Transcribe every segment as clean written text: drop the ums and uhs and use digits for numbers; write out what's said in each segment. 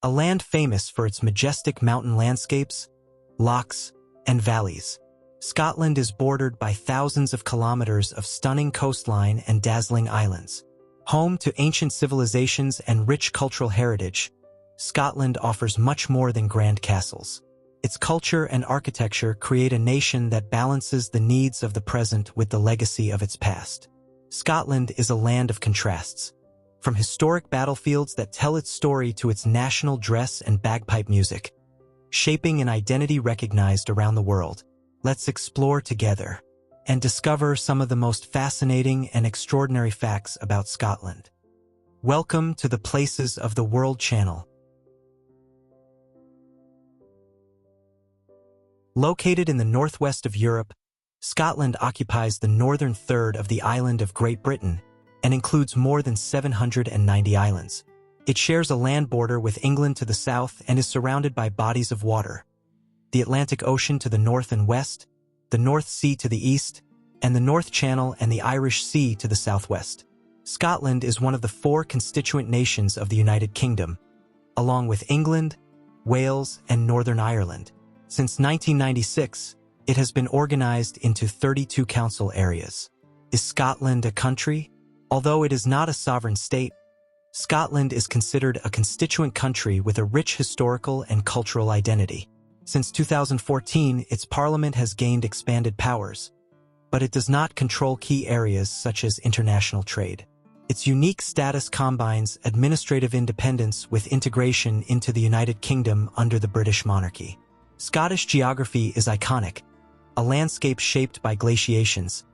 a land famous for its majestic mountain landscapes, lochs, and valleys. Scotland is bordered by thousands of kilometers of stunning coastline and dazzling islands. Home to ancient civilizations and rich cultural heritage, Scotland offers much more than grand castles. Its culture and architecture create a nation that balances the needs of the present with the legacy of its past. Scotland is a land of contrasts. From historic battlefields that tell its story to its national dress and bagpipe music, shaping an identity recognized around the world. Let's explore together and discover some of the most fascinating and extraordinary facts about Scotland. Welcome to the Places of the World channel. Located in the northwest of Europe, Scotland occupies the northern third of the island of Great Britain and includes more than 790 islands. It shares a land border with England to the south and is surrounded by bodies of water: the Atlantic Ocean to the north and west, the North Sea to the east, and the North Channel and the Irish Sea to the southwest. Scotland is one of the 4 constituent nations of the United Kingdom, along with England, Wales, and Northern Ireland. Since 1996, it has been organized into 32 council areas. Is Scotland a country? Although it is not a sovereign state, Scotland is considered a constituent country with a rich historical and cultural identity. Since 2014, its parliament has gained expanded powers, but it does not control key areas such as international trade. Its unique status combines administrative independence with integration into the United Kingdom under the British monarchy. Scottish geography is iconic, a landscape shaped by glaciations,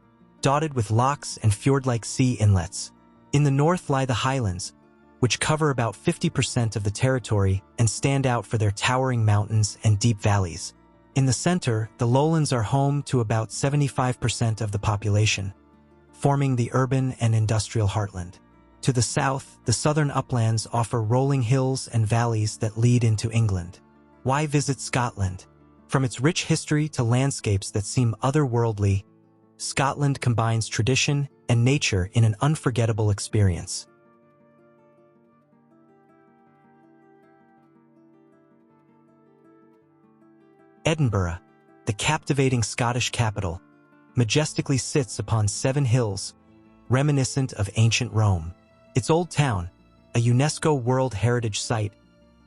dotted with lochs and fjord-like sea inlets. In the north lie the Highlands, which cover about 50% of the territory and stand out for their towering mountains and deep valleys. In the center, the lowlands are home to about 75% of the population, forming the urban and industrial heartland. To the south, the southern uplands offer rolling hills and valleys that lead into England. Why visit Scotland? From its rich history to landscapes that seem otherworldly, Scotland combines tradition and nature in an unforgettable experience. Edinburgh, the captivating Scottish capital, majestically sits upon 7 hills, reminiscent of ancient Rome. Its old town, a UNESCO World Heritage Site,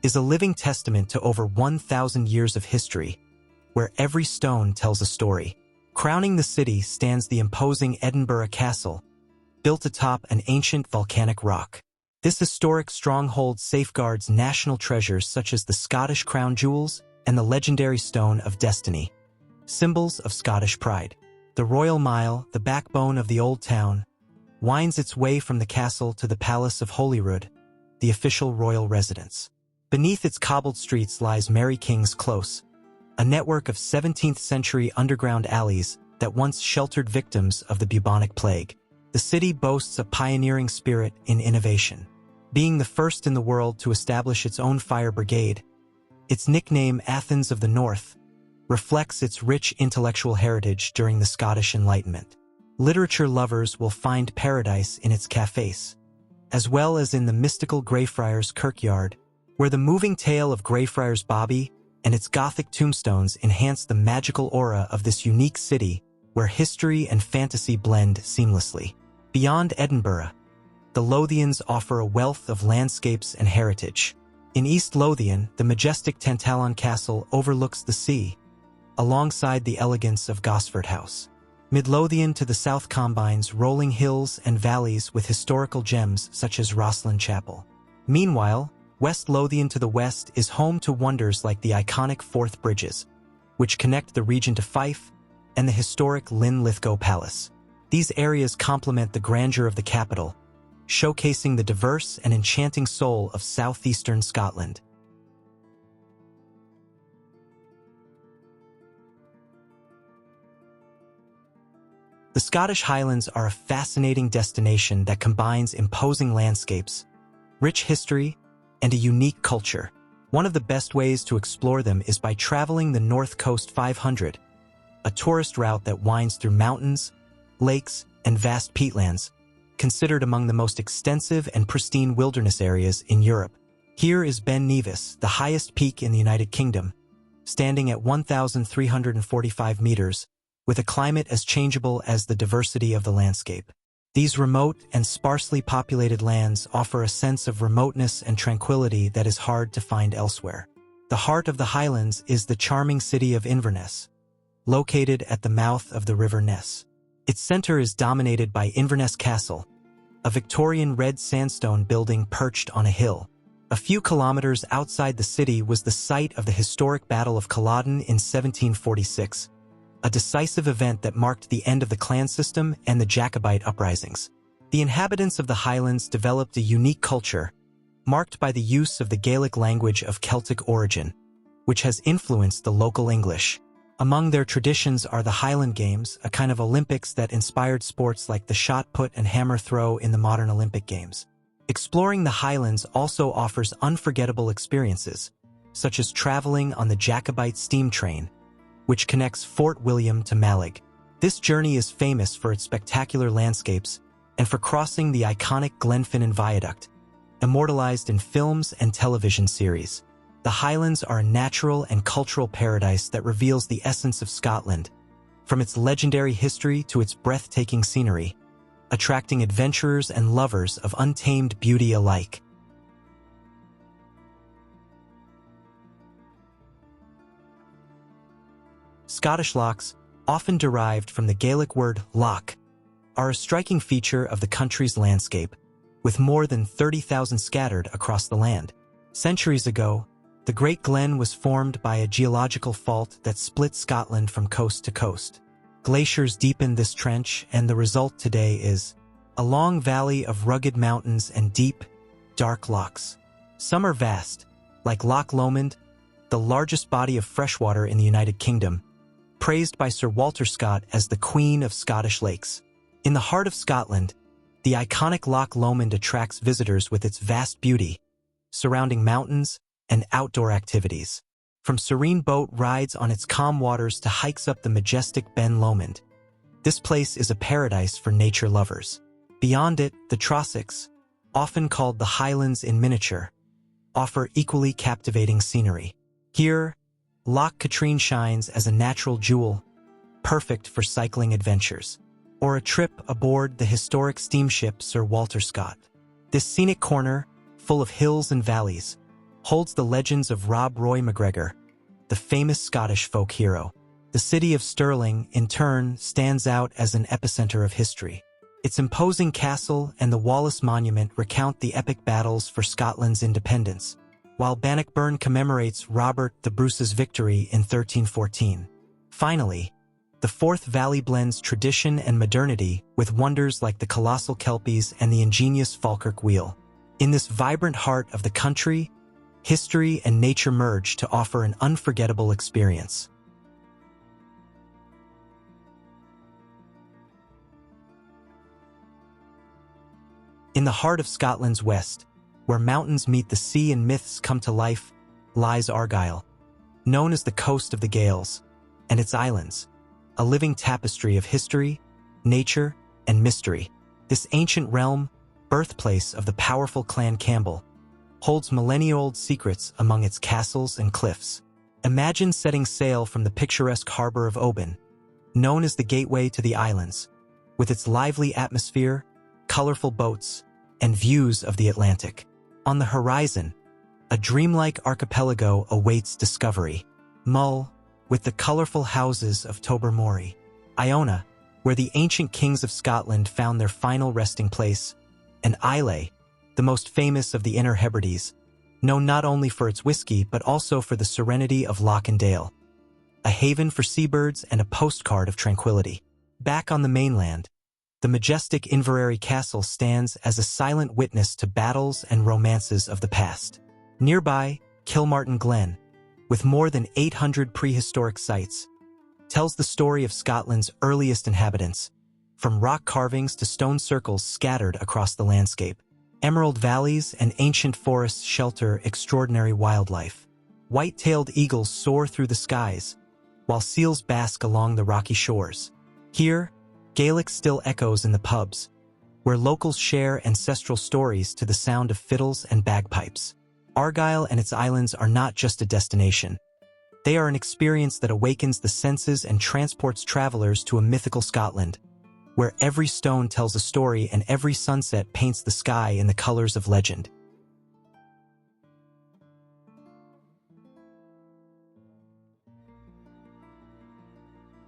is a living testament to over 1,000 years of history, where every stone tells a story. Crowning the city stands the imposing Edinburgh Castle, built atop an ancient volcanic rock. This historic stronghold safeguards national treasures such as the Scottish crown jewels and the legendary Stone of Destiny, symbols of Scottish pride. The Royal Mile, the backbone of the Old Town, winds its way from the castle to the Palace of Holyrood, the official royal residence. Beneath its cobbled streets lies Mary King's Close, a network of 17th-century underground alleys that once sheltered victims of the bubonic plague. The city boasts a pioneering spirit in innovation. Being the first in the world to establish its own fire brigade, its nickname Athens of the North reflects its rich intellectual heritage during the Scottish Enlightenment. Literature lovers will find paradise in its cafes, as well as in the mystical Greyfriars Kirkyard, where the moving tale of Greyfriars Bobby and its Gothic tombstones enhance the magical aura of this unique city where history and fantasy blend seamlessly. Beyond Edinburgh, the Lothians offer a wealth of landscapes and heritage. In East Lothian, the majestic Tantallon Castle overlooks the sea, alongside the elegance of Gosford House. Midlothian to the south combines rolling hills and valleys with historical gems such as Rosslyn Chapel. Meanwhile, West Lothian to the west is home to wonders like the iconic Forth Bridges, which connect the region to Fife, and the historic Linlithgow Palace. These areas complement the grandeur of the capital, showcasing the diverse and enchanting soul of southeastern Scotland. The Scottish Highlands are a fascinating destination that combines imposing landscapes, rich history, and a unique culture. One of the best ways to explore them is by traveling the North Coast 500, a tourist route that winds through mountains, lakes, and vast peatlands, considered among the most extensive and pristine wilderness areas in Europe. Here is Ben Nevis, the highest peak in the United Kingdom, standing at 1,345 meters, with a climate as changeable as the diversity of the landscape. These remote and sparsely populated lands offer a sense of remoteness and tranquility that is hard to find elsewhere. The heart of the Highlands is the charming city of Inverness, located at the mouth of the River Ness. Its center is dominated by Inverness Castle, a Victorian red sandstone building perched on a hill. A few kilometers outside the city was the site of the historic Battle of Culloden in 1746, a decisive event that marked the end of the clan system and the Jacobite uprisings. The inhabitants of the Highlands developed a unique culture, marked by the use of the Gaelic language of Celtic origin, which has influenced the local English. Among their traditions are the Highland Games, a kind of Olympics that inspired sports like the shot put and hammer throw in the modern Olympic Games. Exploring the Highlands also offers unforgettable experiences, such as traveling on the Jacobite steam train, which connects Fort William to Mallig. This journey is famous for its spectacular landscapes and for crossing the iconic Glenfinnan Viaduct, immortalized in films and television series. The Highlands are a natural and cultural paradise that reveals the essence of Scotland, from its legendary history to its breathtaking scenery, attracting adventurers and lovers of untamed beauty alike. Scottish lochs, often derived from the Gaelic word loch, are a striking feature of the country's landscape, with more than 30,000 scattered across the land. Centuries ago, the Great Glen was formed by a geological fault that split Scotland from coast to coast. Glaciers deepened this trench, and the result today is a long valley of rugged mountains and deep, dark lochs. Some are vast, like Loch Lomond, the largest body of freshwater in the United Kingdom, praised by Sir Walter Scott as the Queen of Scottish Lakes. In the heart of Scotland, the iconic Loch Lomond attracts visitors with its vast beauty, surrounding mountains and outdoor activities. From serene boat rides on its calm waters to hikes up the majestic Ben Lomond, this place is a paradise for nature lovers. Beyond it, the Trossachs, often called the Highlands in miniature, offer equally captivating scenery. Here, Loch Katrine shines as a natural jewel, perfect for cycling adventures, or a trip aboard the historic steamship Sir Walter Scott. This scenic corner, full of hills and valleys, holds the legends of Rob Roy MacGregor, the famous Scottish folk hero. The city of Stirling, in turn, stands out as an epicenter of history. Its imposing castle and the Wallace Monument recount the epic battles for Scotland's independence, while Bannockburn commemorates Robert the Bruce's victory in 1314. Finally, the Forth Valley blends tradition and modernity with wonders like the colossal kelpies and the ingenious Falkirk Wheel. In this vibrant heart of the country, history and nature merge to offer an unforgettable experience. In the heart of Scotland's west, where mountains meet the sea and myths come to life, lies Argyll, known as the Coast of the Gaels, and its islands, a living tapestry of history, nature, and mystery. This ancient realm, birthplace of the powerful Clan Campbell, holds millennia-old secrets among its castles and cliffs. Imagine setting sail from the picturesque harbor of Oban, known as the gateway to the islands, with its lively atmosphere, colorful boats, and views of the Atlantic. On the horizon, a dreamlike archipelago awaits discovery. Mull, with the colorful houses of Tobermory. Iona, where the ancient kings of Scotland found their final resting place. And Islay, the most famous of the Inner Hebrides, known not only for its whiskey but also for the serenity of Loch and Dale, a haven for seabirds and a postcard of tranquility. Back on the mainland, the majestic Inveraray Castle stands as a silent witness to battles and romances of the past. Nearby, Kilmartin Glen, with more than 800 prehistoric sites, tells the story of Scotland's earliest inhabitants, from rock carvings to stone circles scattered across the landscape. Emerald valleys and ancient forests shelter extraordinary wildlife. White-tailed eagles soar through the skies, while seals bask along the rocky shores. Here, Gaelic still echoes in the pubs, where locals share ancestral stories to the sound of fiddles and bagpipes. Argyll and its islands are not just a destination. They are an experience that awakens the senses and transports travelers to a mythical Scotland, where every stone tells a story and every sunset paints the sky in the colors of legend.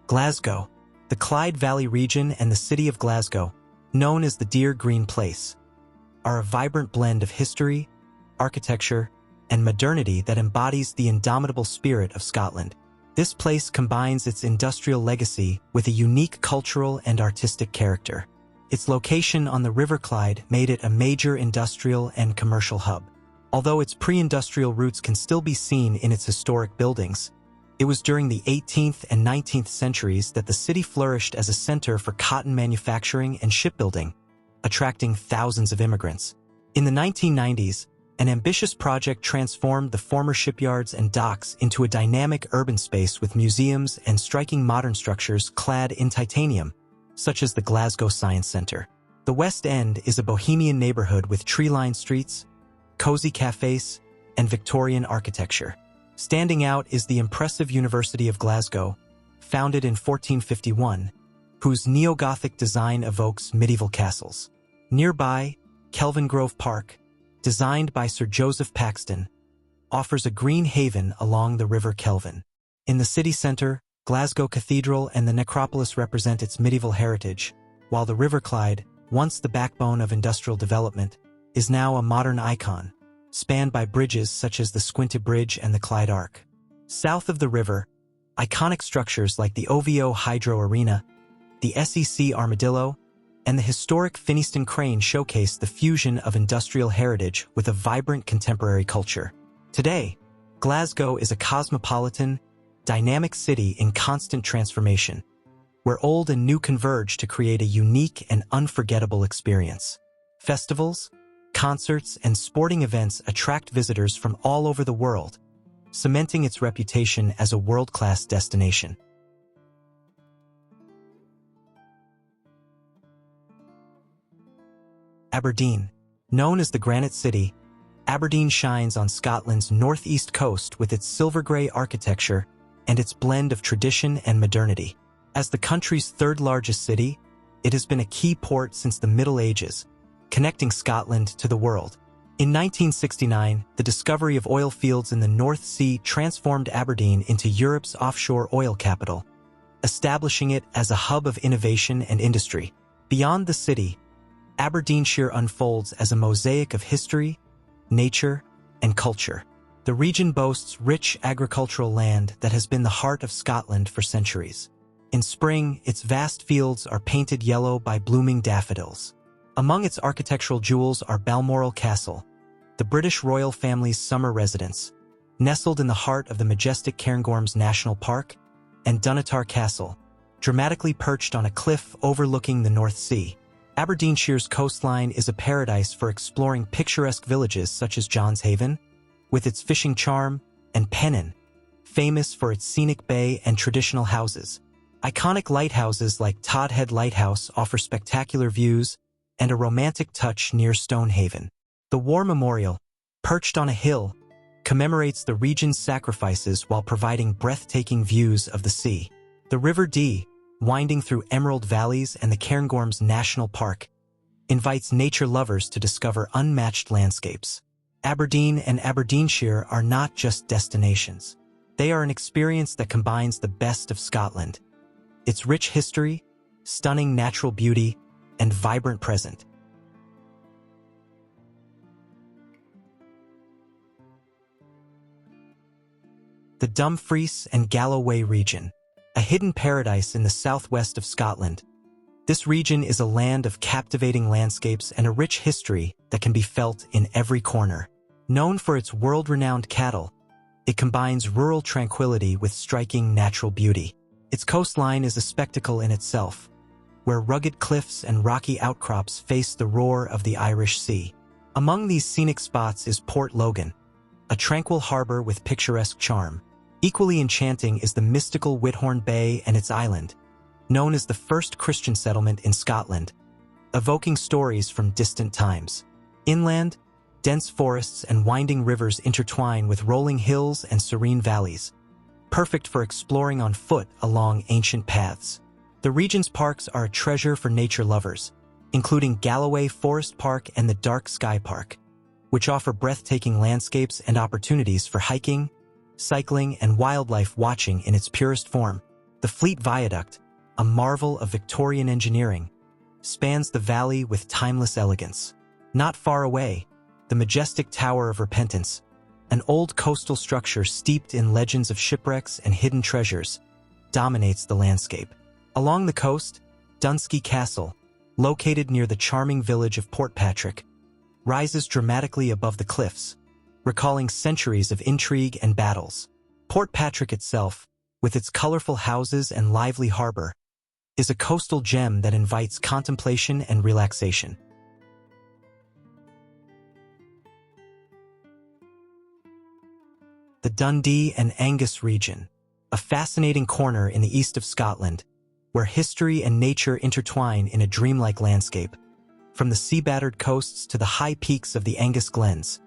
Glasgow. The Clyde Valley region and the city of Glasgow, known as the Dear Green Place, are a vibrant blend of history, architecture, and modernity that embodies the indomitable spirit of Scotland. This place combines its industrial legacy with a unique cultural and artistic character. Its location on the River Clyde made it a major industrial and commercial hub. Although its pre-industrial roots can still be seen in its historic buildings, it was during the 18th and 19th centuries that the city flourished as a center for cotton manufacturing and shipbuilding, attracting thousands of immigrants. In the 1990s, an ambitious project transformed the former shipyards and docks into a dynamic urban space with museums and striking modern structures clad in titanium, such as the Glasgow Science Centre. The West End is a bohemian neighborhood with tree-lined streets, cozy cafes, and Victorian architecture. Standing out is the impressive University of Glasgow, founded in 1451, whose neo-Gothic design evokes medieval castles. Nearby, Kelvingrove Park, designed by Sir Joseph Paxton, offers a green haven along the River Kelvin. In the city centre, Glasgow Cathedral and the necropolis represent its medieval heritage, while the River Clyde, once the backbone of industrial development, is now a modern icon, spanned by bridges such as the Squinty Bridge and the Clyde Arc. South of the river, iconic structures like the OVO Hydro Arena, the SEC Armadillo, and the historic Finnieston Crane showcase the fusion of industrial heritage with a vibrant contemporary culture. Today, Glasgow is a cosmopolitan, dynamic city in constant transformation, where old and new converge to create a unique and unforgettable experience. Festivals, concerts, and sporting events attract visitors from all over the world, cementing its reputation as a world-class destination. Aberdeen. Known as the Granite City, Aberdeen shines on Scotland's northeast coast with its silver-grey architecture and its blend of tradition and modernity. As the country's third-largest city, it has been a key port since the Middle Ages, connecting Scotland to the world. In 1969, the discovery of oil fields in the North Sea transformed Aberdeen into Europe's offshore oil capital, establishing it as a hub of innovation and industry. Beyond the city, Aberdeenshire unfolds as a mosaic of history, nature, and culture. The region boasts rich agricultural land that has been the heart of Scotland for centuries. In spring, its vast fields are painted yellow by blooming daffodils. Among its architectural jewels are Balmoral Castle, the British royal family's summer residence, nestled in the heart of the majestic Cairngorms National Park, and Dunatar Castle, dramatically perched on a cliff overlooking the North Sea. Aberdeenshire's coastline is a paradise for exploring picturesque villages such as John's Haven, with its fishing charm, and Pennon, famous for its scenic bay and traditional houses. Iconic lighthouses like Todhead Lighthouse offer spectacular views and a romantic touch near Stonehaven. The War Memorial, perched on a hill, commemorates the region's sacrifices while providing breathtaking views of the sea. The River Dee, winding through emerald valleys and the Cairngorms National Park, invites nature lovers to discover unmatched landscapes. Aberdeen and Aberdeenshire are not just destinations. They are an experience that combines the best of Scotland, its rich history, stunning natural beauty, and vibrant present. The Dumfries and Galloway region, a hidden paradise in the southwest of Scotland. This region is a land of captivating landscapes and a rich history that can be felt in every corner. Known for its world-renowned cattle, it combines rural tranquility with striking natural beauty. Its coastline is a spectacle in itself, where rugged cliffs and rocky outcrops face the roar of the Irish Sea. Among these scenic spots is Port Logan, a tranquil harbor with picturesque charm. Equally enchanting is the mystical Whithorn Bay and its island, known as the first Christian settlement in Scotland, evoking stories from distant times. Inland, dense forests and winding rivers intertwine with rolling hills and serene valleys, perfect for exploring on foot along ancient paths. The region's parks are a treasure for nature lovers, including Galloway Forest Park and the Dark Sky Park, which offer breathtaking landscapes and opportunities for hiking, cycling, and wildlife watching in its purest form. The Fleet Viaduct, a marvel of Victorian engineering, spans the valley with timeless elegance. Not far away, the majestic Tower of Repentance, an old coastal structure steeped in legends of shipwrecks and hidden treasures, dominates the landscape. Along the coast, Dunski Castle, located near the charming village of Portpatrick, rises dramatically above the cliffs, recalling centuries of intrigue and battles. Portpatrick itself, with its colorful houses and lively harbor, is a coastal gem that invites contemplation and relaxation. The Dundee and Angus region, a fascinating corner in the east of Scotland, where history and nature intertwine in a dreamlike landscape. From the sea-battered coasts to the high peaks of the Angus Glens,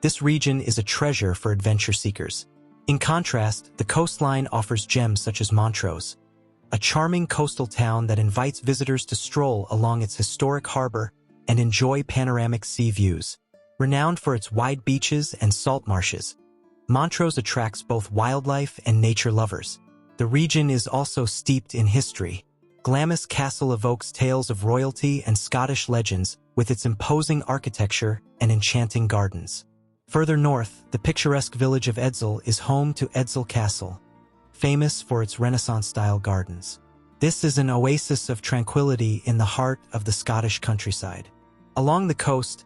this region is a treasure for adventure seekers. In contrast, the coastline offers gems such as Montrose, a charming coastal town that invites visitors to stroll along its historic harbor and enjoy panoramic sea views. Renowned for its wide beaches and salt marshes, Montrose attracts both wildlife and nature lovers. The region is also steeped in history. Glamis Castle evokes tales of royalty and Scottish legends with its imposing architecture and enchanting gardens. Further north, the picturesque village of Edzell is home to Edzell Castle, famous for its Renaissance-style gardens. This is an oasis of tranquility in the heart of the Scottish countryside. Along the coast,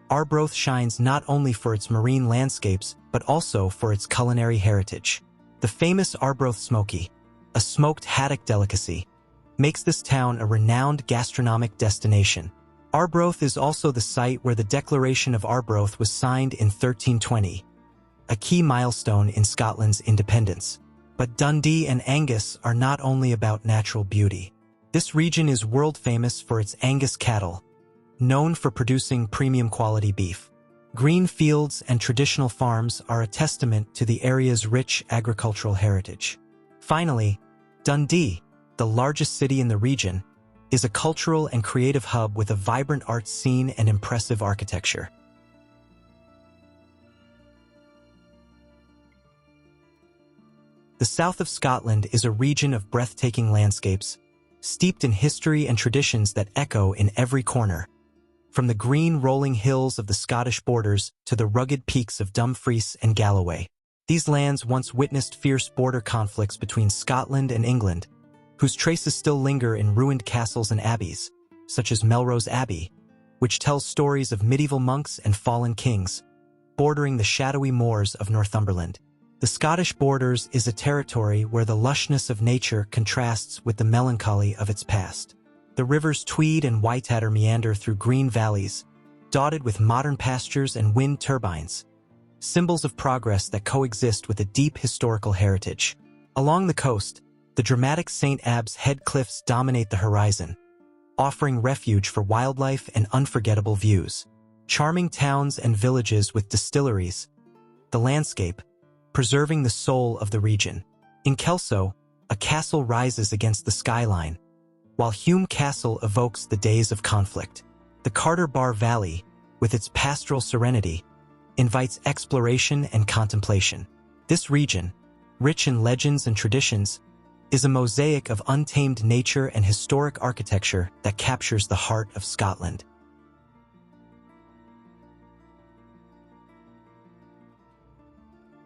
Arbroath shines not only for its marine landscapes, but also for its culinary heritage. The famous Arbroath Smoky, a smoked haddock delicacy, makes this town a renowned gastronomic destination. Arbroath is also the site where the Declaration of Arbroath was signed in 1320, a key milestone in Scotland's independence. But Dundee and Angus are not only about natural beauty. This region is world-famous for its Angus cattle, known for producing premium quality beef. Green fields and traditional farms are a testament to the area's rich agricultural heritage. Finally, Dundee, the largest city in the region, is a cultural and creative hub with a vibrant art scene and impressive architecture. The south of Scotland is a region of breathtaking landscapes, steeped in history and traditions that echo in every corner. From the green rolling hills of the Scottish borders to the rugged peaks of Dumfries and Galloway. These lands once witnessed fierce border conflicts between Scotland and England, whose traces still linger in ruined castles and abbeys, such as Melrose Abbey, which tells stories of medieval monks and fallen kings, bordering the shadowy moors of Northumberland. The Scottish borders is a territory where the lushness of nature contrasts with the melancholy of its past. The rivers Tweed and Whiteadder meander through green valleys, dotted with modern pastures and wind turbines, symbols of progress that coexist with a deep historical heritage. Along the coast, the dramatic St. Abbs Head Cliffs dominate the horizon, offering refuge for wildlife and unforgettable views. Charming towns and villages with distilleries, the landscape, preserving the soul of the region. In Kelso, a castle rises against the skyline, while Hume Castle evokes the days of conflict. The Carter Bar Valley, with its pastoral serenity, invites exploration and contemplation. This region, rich in legends and traditions, is a mosaic of untamed nature and historic architecture that captures the heart of Scotland.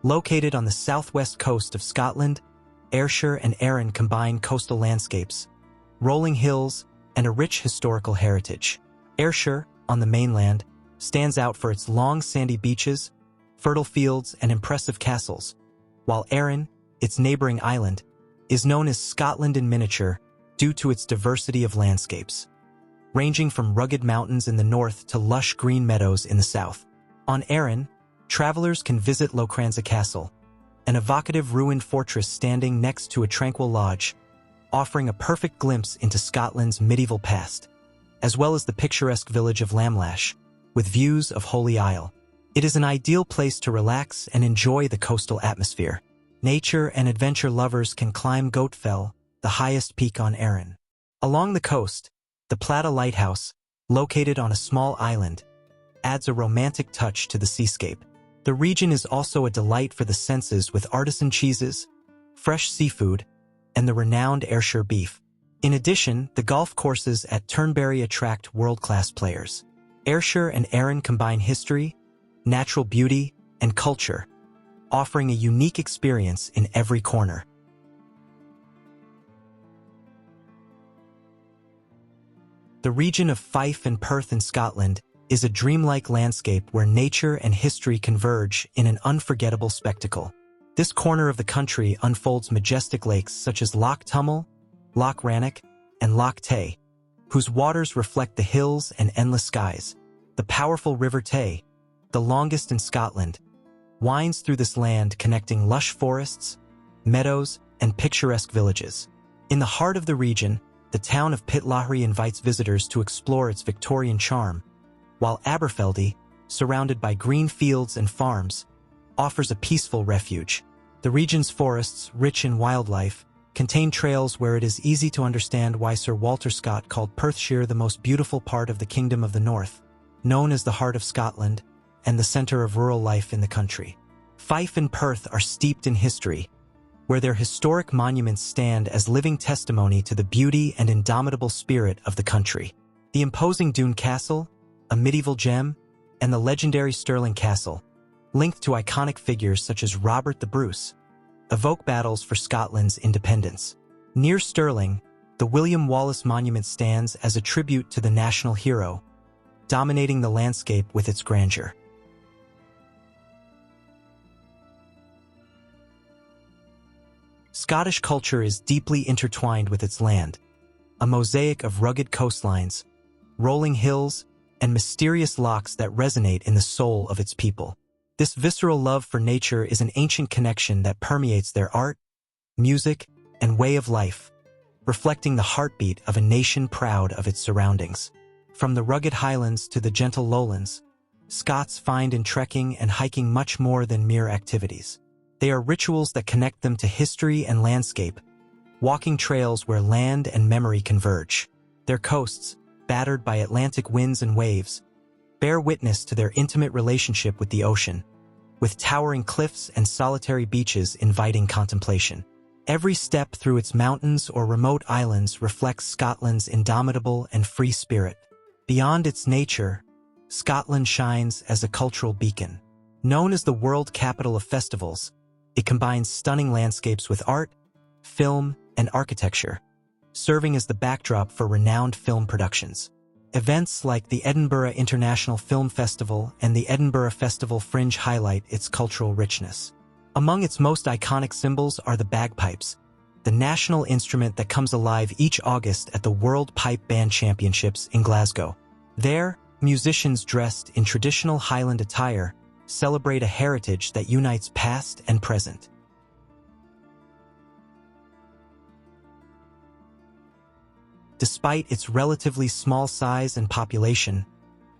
Located on the southwest coast of Scotland, Ayrshire and Arran combine coastal landscapes, rolling hills, and a rich historical heritage. Ayrshire, on the mainland, stands out for its long sandy beaches, fertile fields, and impressive castles, while Arran, its neighboring island, is known as Scotland in miniature due to its diversity of landscapes, ranging from rugged mountains in the north to lush green meadows in the south. On Arran, travelers can visit Lochranza Castle, an evocative ruined fortress standing next to a tranquil lodge, offering a perfect glimpse into Scotland's medieval past, as well as the picturesque village of Lamlash, with views of Holy Isle. It is an ideal place to relax and enjoy the coastal atmosphere. Nature and adventure lovers can climb Goat Fell, the highest peak on Arran. Along the coast, the Plata Lighthouse, located on a small island, adds a romantic touch to the seascape. The region is also a delight for the senses with artisan cheeses, fresh seafood, and the renowned Ayrshire beef. In addition, the golf courses at Turnberry attract world-class players. Ayrshire and Arran combine history, natural beauty, and culture, offering a unique experience in every corner. The region of Fife and Perth in Scotland is a dreamlike landscape where nature and history converge in an unforgettable spectacle. This corner of the country unfolds majestic lakes such as Loch Tummel, Loch Rannoch, and Loch Tay, whose waters reflect the hills and endless skies. The powerful River Tay, the longest in Scotland, winds through this land connecting lush forests, meadows, and picturesque villages. In the heart of the region, the town of Pitlochry invites visitors to explore its Victorian charm, while Aberfeldy, surrounded by green fields and farms, offers a peaceful refuge. The region's forests, rich in wildlife, contain trails where it is easy to understand why Sir Walter Scott called Perthshire the most beautiful part of the Kingdom of the North, known as the heart of Scotland and the center of rural life in the country. Fife and Perth are steeped in history, where their historic monuments stand as living testimony to the beauty and indomitable spirit of the country. The imposing Doune Castle, a medieval gem, and the legendary Stirling Castle, linked to iconic figures such as Robert the Bruce, evoke battles for Scotland's independence. Near Stirling, the William Wallace Monument stands as a tribute to the national hero, dominating the landscape with its grandeur. Scottish culture is deeply intertwined with its land, a mosaic of rugged coastlines, rolling hills, and mysterious lochs that resonate in the soul of its people. This visceral love for nature is an ancient connection that permeates their art, music, and way of life, reflecting the heartbeat of a nation proud of its surroundings. From the rugged highlands to the gentle lowlands, Scots find in trekking and hiking much more than mere activities. They are rituals that connect them to history and landscape, walking trails where land and memory converge. Their coasts, battered by Atlantic winds and waves, bear witness to their intimate relationship with the ocean, with towering cliffs and solitary beaches inviting contemplation. Every step through its mountains or remote islands reflects Scotland's indomitable and free spirit. Beyond its nature, Scotland shines as a cultural beacon. Known as the world capital of festivals, it combines stunning landscapes with art, film, and architecture, serving as the backdrop for renowned film productions. Events like the Edinburgh International Film Festival and the Edinburgh Festival Fringe highlight its cultural richness. Among its most iconic symbols are the bagpipes, the national instrument that comes alive each August at the World Pipe Band Championships in Glasgow. There, musicians dressed in traditional Highland attire celebrate a heritage that unites past and present. Despite its relatively small size and population,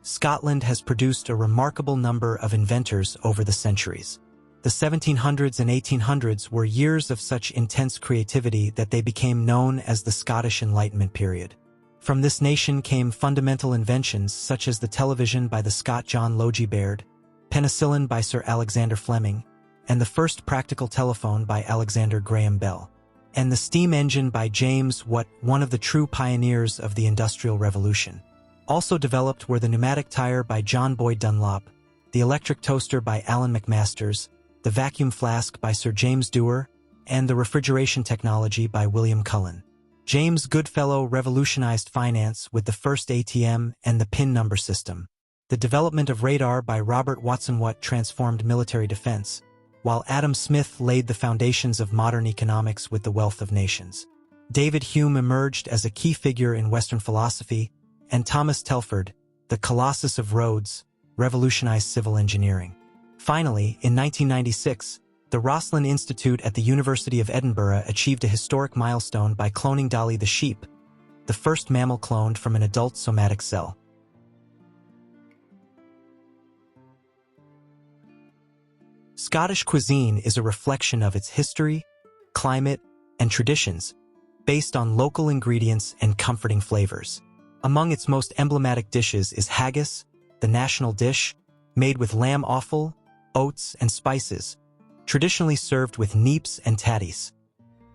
Scotland has produced a remarkable number of inventors over the centuries. The 1700s and 1800s were years of such intense creativity that they became known as the Scottish Enlightenment period. From this nation came fundamental inventions such as the television by the Scot John Logie Baird, penicillin by Sir Alexander Fleming, and the first practical telephone by Alexander Graham Bell, and the steam engine by James Watt, one of the true pioneers of the Industrial Revolution. Also developed were the pneumatic tire by John Boyd Dunlop, the electric toaster by Alan McMasters, the vacuum flask by Sir James Dewar, and the refrigeration technology by William Cullen. James Goodfellow revolutionized finance with the first ATM and the PIN number system. The development of radar by Robert Watson Watt transformed military defense, while Adam Smith laid the foundations of modern economics with the Wealth of Nations. David Hume emerged as a key figure in Western philosophy, and Thomas Telford, the Colossus of Rhodes, revolutionized civil engineering. Finally, in 1996, the Roslin Institute at the University of Edinburgh achieved a historic milestone by cloning Dolly the sheep, the first mammal cloned from an adult somatic cell. Scottish cuisine is a reflection of its history, climate, and traditions, based on local ingredients and comforting flavors. Among its most emblematic dishes is haggis, the national dish, made with lamb offal, oats, and spices, traditionally served with neeps and tatties,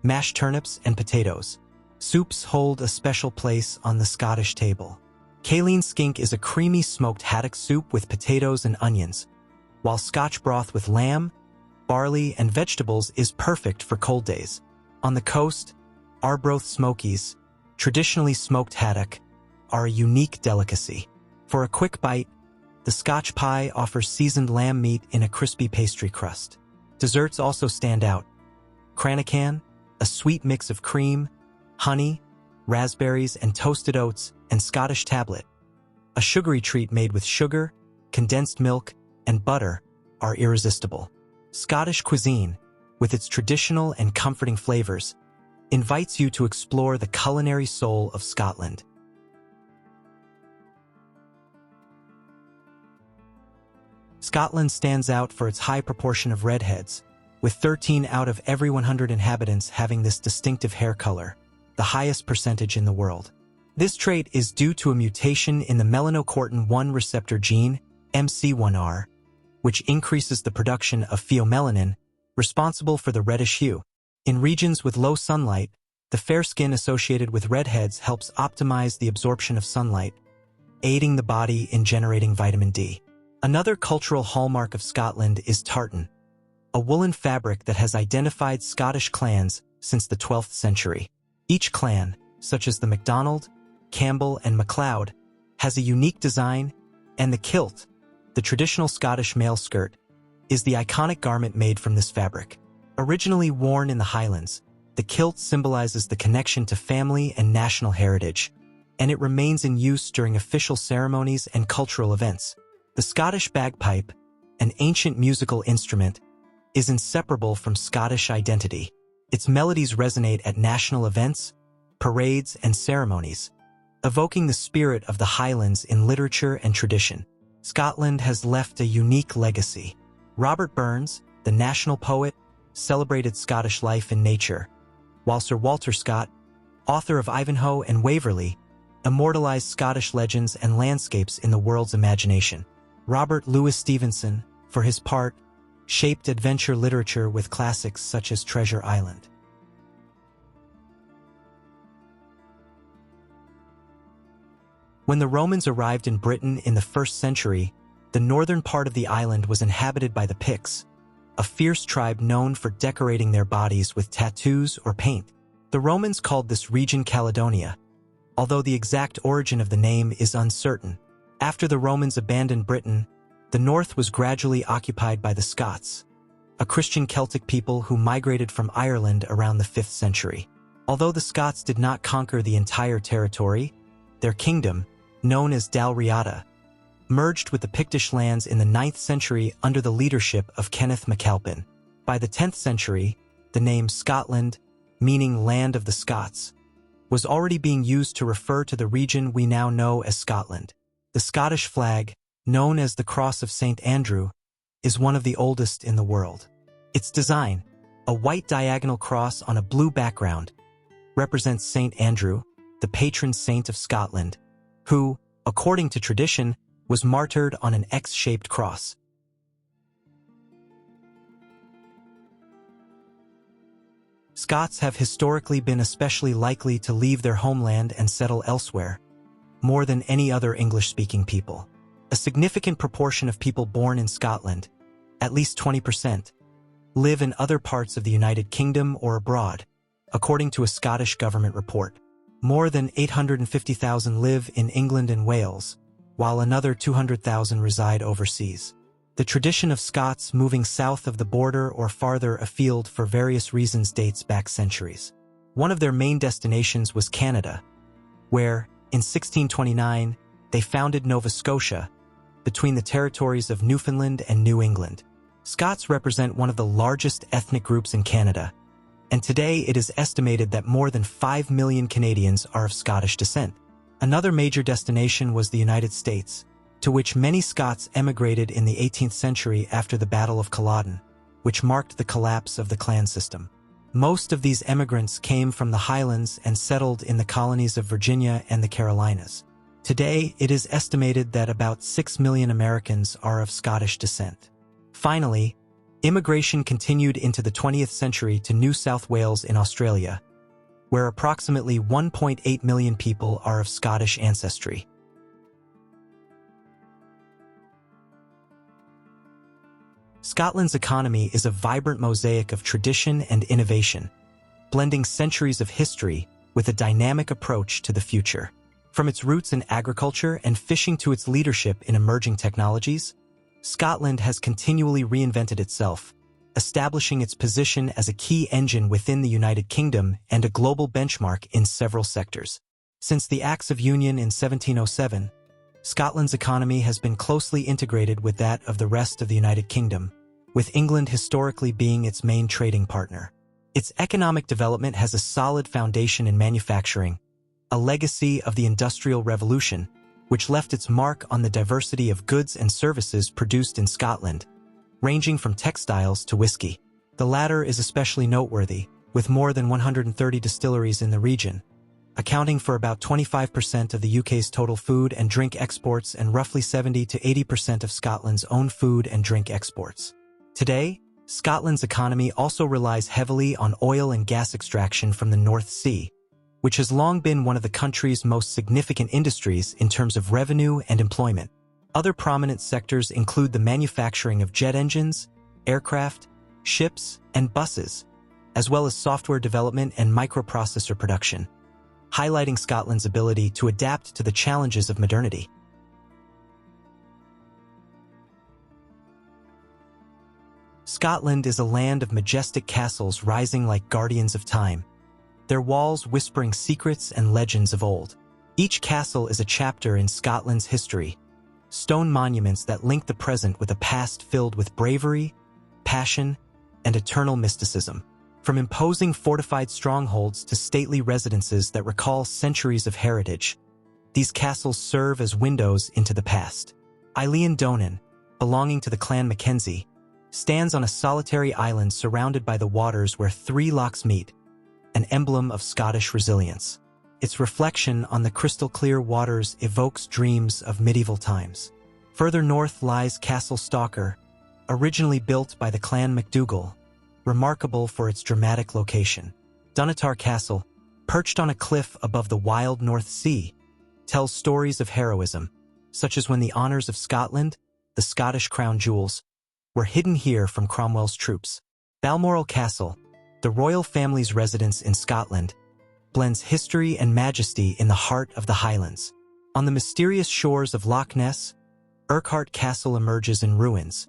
mashed turnips and potatoes. Soups hold a special place on the Scottish table. Cailleen skink is a creamy smoked haddock soup with potatoes and onions, while Scotch broth with lamb, barley, and vegetables is perfect for cold days. On the coast, Arbroath smokies, traditionally smoked haddock, are a unique delicacy. For a quick bite, the Scotch pie offers seasoned lamb meat in a crispy pastry crust. Desserts also stand out. Cranachan, a sweet mix of cream, honey, raspberries, and toasted oats, and Scottish tablet, a sugary treat made with sugar, condensed milk, and butter, are irresistible. Scottish cuisine, with its traditional and comforting flavors, invites you to explore the culinary soul of Scotland. Scotland stands out for its high proportion of redheads, with 13 out of every 100 inhabitants having this distinctive hair color, the highest percentage in the world. This trait is due to a mutation in the melanocortin-1 receptor gene, MC1R, which increases the production of pheomelanin, responsible for the reddish hue. In regions with low sunlight, the fair skin associated with redheads helps optimize the absorption of sunlight, aiding the body in generating vitamin D. Another cultural hallmark of Scotland is tartan, a woolen fabric that has identified Scottish clans since the 12th century. Each clan, such as the MacDonald, Campbell, and MacLeod, has a unique design, and the kilt, the traditional Scottish male skirt, is the iconic garment made from this fabric. Originally worn in the Highlands, the kilt symbolizes the connection to family and national heritage, and it remains in use during official ceremonies and cultural events. The Scottish bagpipe, an ancient musical instrument, is inseparable from Scottish identity. Its melodies resonate at national events, parades, and ceremonies, evoking the spirit of the Highlands in literature and tradition. Scotland has left a unique legacy. Robert Burns, the national poet, celebrated Scottish life and nature, while Sir Walter Scott, author of Ivanhoe and Waverley, immortalized Scottish legends and landscapes in the world's imagination. Robert Louis Stevenson, for his part, shaped adventure literature with classics such as Treasure Island. When the Romans arrived in Britain in the 1st century, the northern part of the island was inhabited by the Picts, a fierce tribe known for decorating their bodies with tattoos or paint. The Romans called this region Caledonia, although the exact origin of the name is uncertain. After the Romans abandoned Britain, the north was gradually occupied by the Scots, a Christian Celtic people who migrated from Ireland around the 5th century. Although the Scots did not conquer the entire territory, their kingdom, known as Dalriada, merged with the Pictish lands in the 9th century under the leadership of Kenneth MacAlpin. By the 10th century, the name Scotland, meaning Land of the Scots, was already being used to refer to the region we now know as Scotland. The Scottish flag, known as the Cross of St. Andrew, is one of the oldest in the world. Its design, a white diagonal cross on a blue background, represents St. Andrew, the patron saint of Scotland, who, according to tradition, was martyred on an X-shaped cross. Scots have historically been especially likely to leave their homeland and settle elsewhere, more than any other English-speaking people. A significant proportion of people born in Scotland, at least 20%, live in other parts of the United Kingdom or abroad, according to a Scottish government report. More than 850,000 live in England and Wales, while another 200,000 reside overseas. The tradition of Scots moving south of the border or farther afield for various reasons dates back centuries. One of their main destinations was Canada, where, in 1629, they founded Nova Scotia, between the territories of Newfoundland and New England. Scots represent one of the largest ethnic groups in Canada, and today it is estimated that more than 5 million Canadians are of Scottish descent. Another major destination was the United States, to which many Scots emigrated in the 18th century after the Battle of Culloden. which marked the collapse of the clan system. Most of these emigrants came from the Highlands and settled in the colonies of Virginia and the Carolinas. Today, it is estimated that about 6 million Americans are of Scottish descent. Finally, immigration continued into the 20th century to New South Wales in Australia, where approximately 1.8 million people are of Scottish ancestry. Scotland's economy is a vibrant mosaic of tradition and innovation, blending centuries of history with a dynamic approach to the future. From its roots in agriculture and fishing to its leadership in emerging technologies, Scotland has continually reinvented itself, establishing its position as a key engine within the United Kingdom and a global benchmark in several sectors. Since the Acts of Union in 1707, Scotland's economy has been closely integrated with that of the rest of the United Kingdom, with England historically being its main trading partner. Its economic development has a solid foundation in manufacturing, a legacy of the Industrial Revolution, which left its mark on the diversity of goods and services produced in Scotland, ranging from textiles to whiskey. The latter is especially noteworthy, with more than 130 distilleries in the region, accounting for about 25% of the UK's total food and drink exports and roughly 70 to 80% of Scotland's own food and drink exports. Today, Scotland's economy also relies heavily on oil and gas extraction from the North Sea, which has long been one of the country's most significant industries in terms of revenue and employment. Other prominent sectors include the manufacturing of jet engines, aircraft, ships, and buses, as well as software development and microprocessor production, highlighting Scotland's ability to adapt to the challenges of modernity. Scotland is a land of majestic castles rising like guardians of time, their walls whispering secrets and legends of old. Each castle is a chapter in Scotland's history, stone monuments that link the present with a past filled with bravery, passion, and eternal mysticism. From imposing fortified strongholds to stately residences that recall centuries of heritage, these castles serve as windows into the past. Eilean Donan, belonging to the clan Mackenzie, stands on a solitary island surrounded by the waters where 3 lochs meet, an emblem of Scottish resilience. Its reflection on the crystal-clear waters evokes dreams of medieval times. Further north lies Castle Stalker, originally built by the clan MacDougall, remarkable for its dramatic location. Dunatar Castle, perched on a cliff above the wild North Sea, tells stories of heroism, such as when the honours of Scotland, the Scottish crown jewels, were hidden here from Cromwell's troops. Balmoral Castle, the royal family's residence in Scotland, blends history and majesty in the heart of the Highlands. On the mysterious shores of Loch Ness, Urquhart Castle emerges in ruins,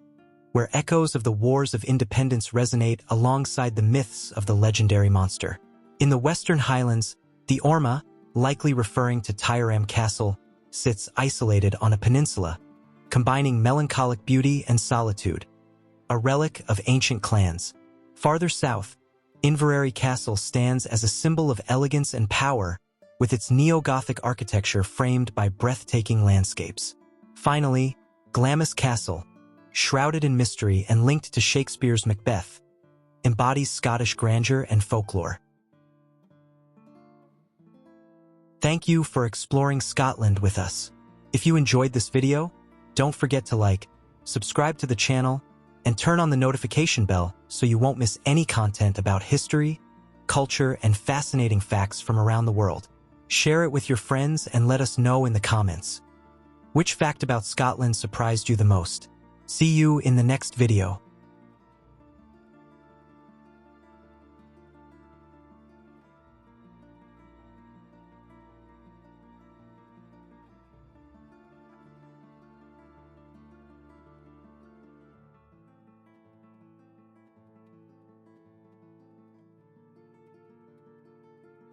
where echoes of the Wars of Independence resonate alongside the myths of the legendary monster. In the Western Highlands, the Orma, likely referring to Tyreham Castle, sits isolated on a peninsula, combining melancholic beauty and solitude, a relic of ancient clans. Farther south, Inverness Castle stands as a symbol of elegance and power, with its neo-Gothic architecture framed by breathtaking landscapes. Finally, Glamis Castle, shrouded in mystery and linked to Shakespeare's Macbeth, embodies Scottish grandeur and folklore. Thank you for exploring Scotland with us. If you enjoyed this video, don't forget to like, subscribe to the channel, and turn on the notification bell so you won't miss any content about history, culture, and fascinating facts from around the world. Share it with your friends and let us know in the comments. Which fact about Scotland surprised you the most? See you in the next video.